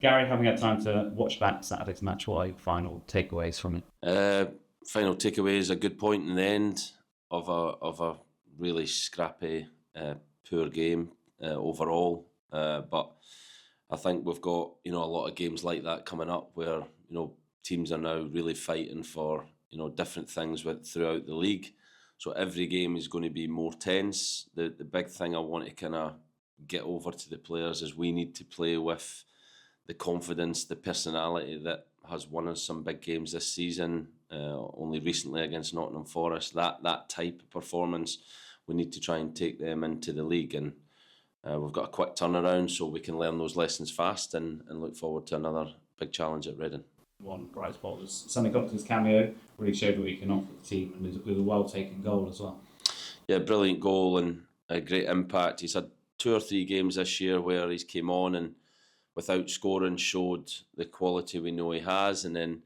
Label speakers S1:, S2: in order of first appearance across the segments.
S1: Gary, having had time to watch back Saturday's match, what are your final takeaways from it?
S2: Final takeaway is a good point in the end of a really scrappy, poor game overall. But I think we've got a lot of games like that coming up where teams are now really fighting for different things throughout the league. So every game is going to be more tense. The big thing I want to kind of get over to the players is we need to play with the confidence, the personality that has won us some big games this season, only recently against Nottingham Forest. That type of performance, we need to try and take them into the league. And we've got a quick turnaround so we can learn those lessons fast and look forward to another big challenge at Reading.
S1: One bright spot was Sonny Cox's cameo, really showed what he can offer the team, and with a well-taken goal as well.
S2: Yeah, brilliant goal and a great impact. He's had 2 or 3 games this year where he's came on and without scoring showed the quality we know he has, and then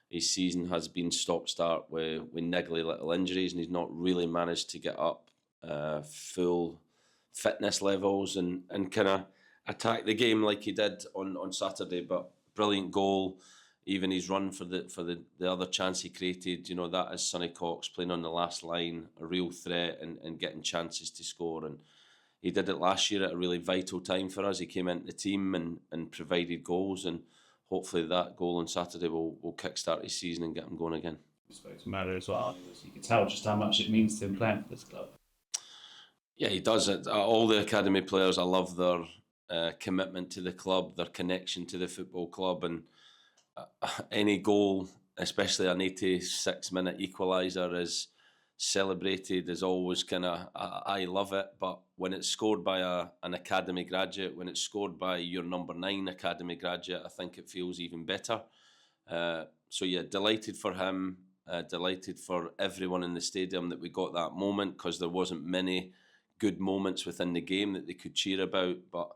S2: his season has been stop-start with niggly little injuries, and he's not really managed to get up full fitness levels and kind of attack the game like he did on Saturday. But brilliant goal. Even his run for the other chance he created, that is Sonny Cox playing on the last line, a real threat and getting chances to score. And he did it last year at a really vital time for us. He came into the team and provided goals, and hopefully that goal on Saturday will kickstart his season and get him going again.
S1: You spoke to Matter as well. You can tell just how much it means to him playing for this club.
S2: Yeah, he does it. All the academy players, I love their commitment to the club, their connection to the football club, and any goal, especially an 86-minute equaliser, is celebrated, is always kind of, I love it. But when it's scored by an academy graduate, when it's scored by your number 9 academy graduate, I think it feels even better. So yeah, delighted for him, delighted for everyone in the stadium that we got that moment, because there wasn't many good moments within the game that they could cheer about. But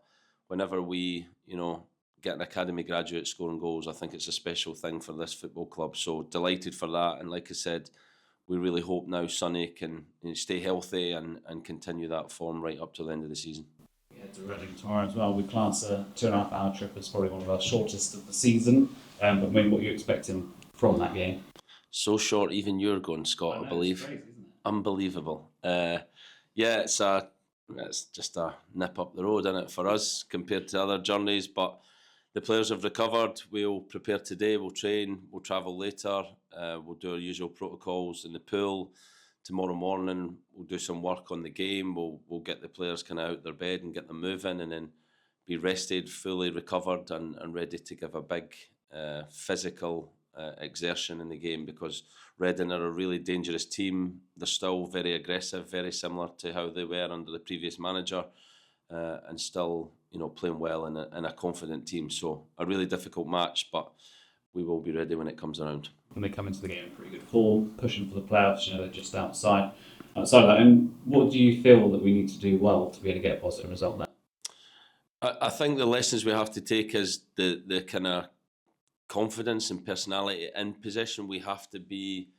S2: whenever we, get an academy graduate scoring goals, I think it's a special thing for this football club. So delighted for that. And like I said, we really hope now Sonny can stay healthy and continue that form right up to the end of the season.
S1: Yeah, to Reading tomorrow as well. We class a 2.5-hour trip as probably one of our shortest of the season. But maybe what you're expecting from that game?
S2: So short, even you're going, Scott, I believe.
S1: It's crazy, isn't it?
S2: Unbelievable. Yeah, it's just a nip up the road, isn't it, for us compared to other journeys. But the players have recovered. We'll prepare today. We'll train. We'll travel later. We'll do our usual protocols in the pool. Tomorrow morning, we'll do some work on the game. We'll get the players kind of out their bed and get them moving, and then be rested, fully recovered, and ready to give a big physical exertion in the game, because Reading are a really dangerous team. They're still very aggressive, very similar to how they were under the previous manager, and still playing well in a confident team. So a really difficult match, but we will be ready when it comes around.
S1: When they come into the game in pretty good form, pushing for the playoffs, they're just outside of that. And what do you feel that we need to do well to be able to get a positive result there?
S2: I think the lessons we have to take is the kind of confidence and personality in possession. We have to be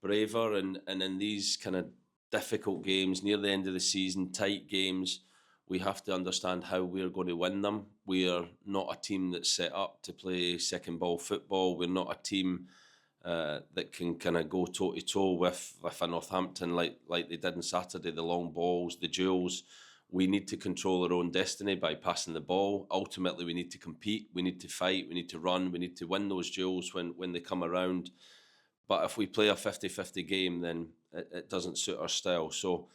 S2: braver, and in these kind of difficult games near the end of the season, tight games, we have to understand how we're going to win them. We are not a team that's set up to play second ball football. We're not a team that can kind of go toe to toe with a Northampton like they did on Saturday. The long balls, the duels. We need to control our own destiny by passing the ball. Ultimately, we need to compete. We need to fight. We need to run. We need to win those duels when they come around. But if we play a 50-50 game, then it doesn't suit our style. So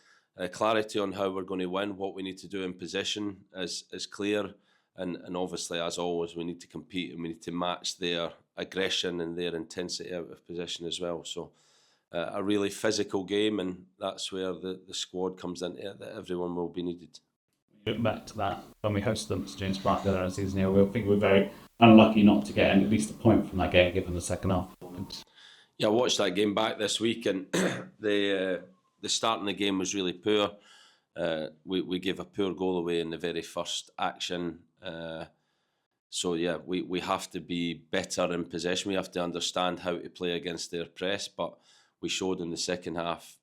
S2: clarity on how we're going to win, what we need to do in possession is clear. And obviously, as always, we need to compete and we need to match their aggression and their intensity out of possession as well. So a really physical game, and that's where the squad comes into it, that everyone will be needed.
S1: Looking back to that, when we hosted them to James Park the other season, I think we were very unlucky not to get at least a point from that game, given the second half performance.
S2: Yeah, I watched that game back this week, and the start in the game was really poor. We gave a poor goal away in the very first action. So yeah, we have to be better in possession. We have to understand how to play against their press, but we showed in the second half,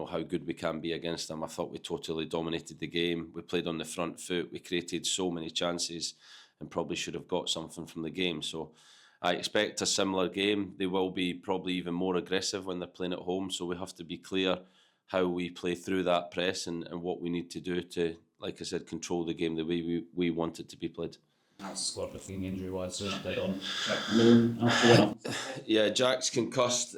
S2: how good we can be against them. I thought we totally dominated the game. We played on the front foot. We created so many chances, and probably should have got something from the game. So I expect a similar game. They will be probably even more aggressive when they're playing at home, so we have to be clear how we play through that press and what we need to do to, like I said, control the game the way we want it to be played.
S1: How's the squad looking injury-wise? So they on Jack after
S2: Yeah, Jack's concussed.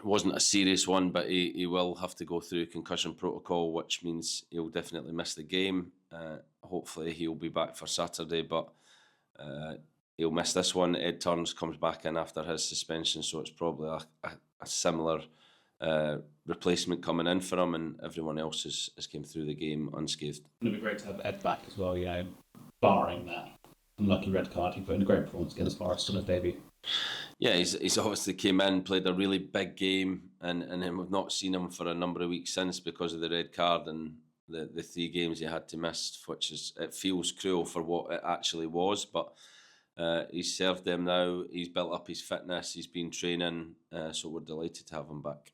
S2: Wasn't a serious one, but he will have to go through concussion protocol, which means he'll definitely miss the game. Hopefully he'll be back for Saturday, but he'll miss this one. Ed Turns comes back in after his suspension, so it's probably a similar replacement coming in for him, and everyone else has came through the game unscathed.
S1: It'd be great to have Ed back as well, barring that unlucky red card. He put in a great performance against Forest on his debut.
S2: Yeah, he's obviously came in, played a really big game, and then we've not seen him for a number of weeks since because of the red card and the 3 games he had to miss, it feels cruel for what it actually was, but he's served them now. He's built up his fitness, he's been training, so we're delighted to have him back.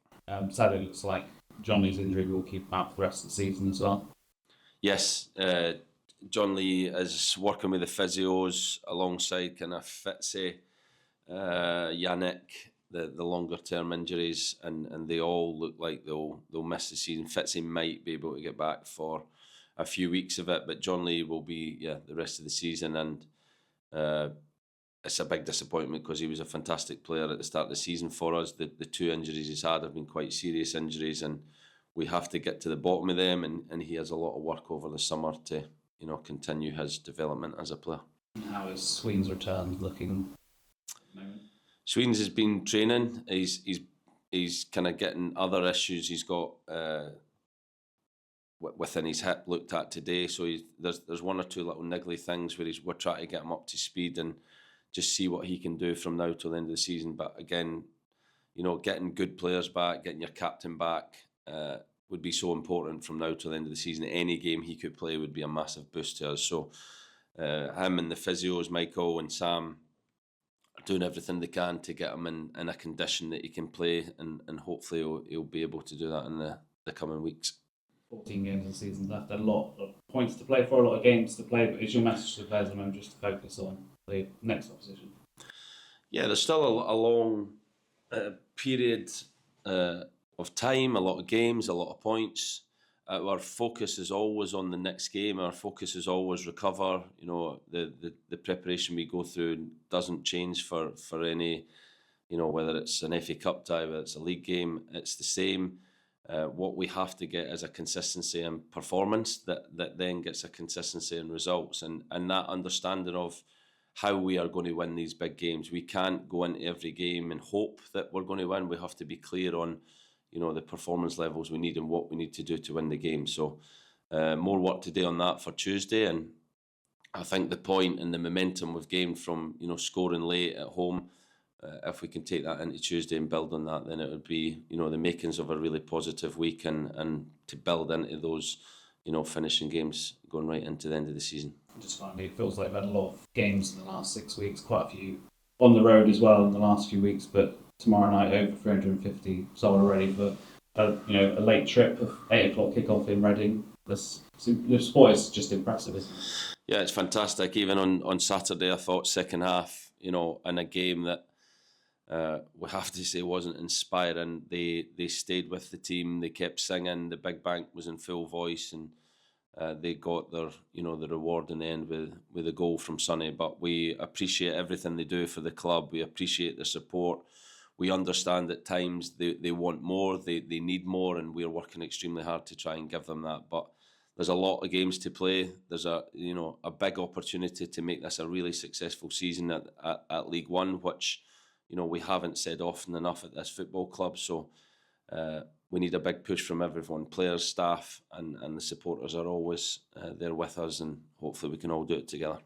S1: Sadly, it looks like John Lee's injury will keep him out for the rest of the season as well.
S2: Yes, John Lee is working with the physios alongside kind of Fitzy, Yannick, the longer term injuries, and they all look like they'll miss the season. Fitzy might be able to get back for a few weeks of it, but John Lee will be the rest of the season, and it's a big disappointment because he was a fantastic player at the start of the season for us. The 2 injuries he's had have been quite serious injuries, and we have to get to the bottom of them, and he has a lot of work over the summer to continue his development as a player.
S1: How is Sween's return looking at the moment?
S2: Sween's has been training. He's kind of getting other issues he's got within his hip looked at today. So there's 1 or 2 little niggly things where we're trying to get him up to speed and just see what he can do from now till the end of the season. But again, getting good players back, getting your captain back would be so important from now till the end of the season. Any game he could play would be a massive boost to us. So him and the physios, Michael and Sam, are doing everything they can to get him in a condition that he can play, and hopefully he'll be able to do that in the coming weeks.
S1: 14 games of the season left, a lot of points to play for, a lot of games to play, but is your message to the players at the moment just to focus on the next opposition? Yeah,
S2: there's still a long period of time, a lot of games, a lot of points. Our focus is always on the next game. Our focus is always recover. The preparation we go through doesn't change for any, whether it's an FA Cup tie, whether it's a league game, it's the same. What we have to get is a consistency and performance that then gets a consistency in results, and that understanding of how we are going to win these big games. We can't go into every game and hope that we're going to win. We have to be clear on the performance levels we need and what we need to do to win the game. So more work to do on that for Tuesday, and I think the point and the momentum we've gained from scoring late at home, if we can take that into Tuesday and build on that, then it would be the makings of a really positive week, and to build into those finishing games going right into the end of the season.
S1: Just finally, it feels like we've had a lot of games in the last 6 weeks, quite a few on the road as well in the last few weeks, but tomorrow night over 350 sold already for a late trip of 8 o'clock kickoff in Reading. The sport is just impressive, isn't it?
S2: Yeah, it's fantastic. Even on Saturday, I thought second half, in a game that we have to say wasn't inspiring. They stayed with the team. They kept singing. The Big Bank was in full voice, and they got their the reward in the end with a goal from Sonny. But we appreciate everything they do for the club. We appreciate the support. We understand at times they want more, they need more, and we're working extremely hard to try and give them that. But there's a lot of games to play. There's a big opportunity to make this a really successful season at League One, which we haven't said often enough at this football club. So we need a big push from everyone. Players, staff, and the supporters are always there with us, and hopefully we can all do it together.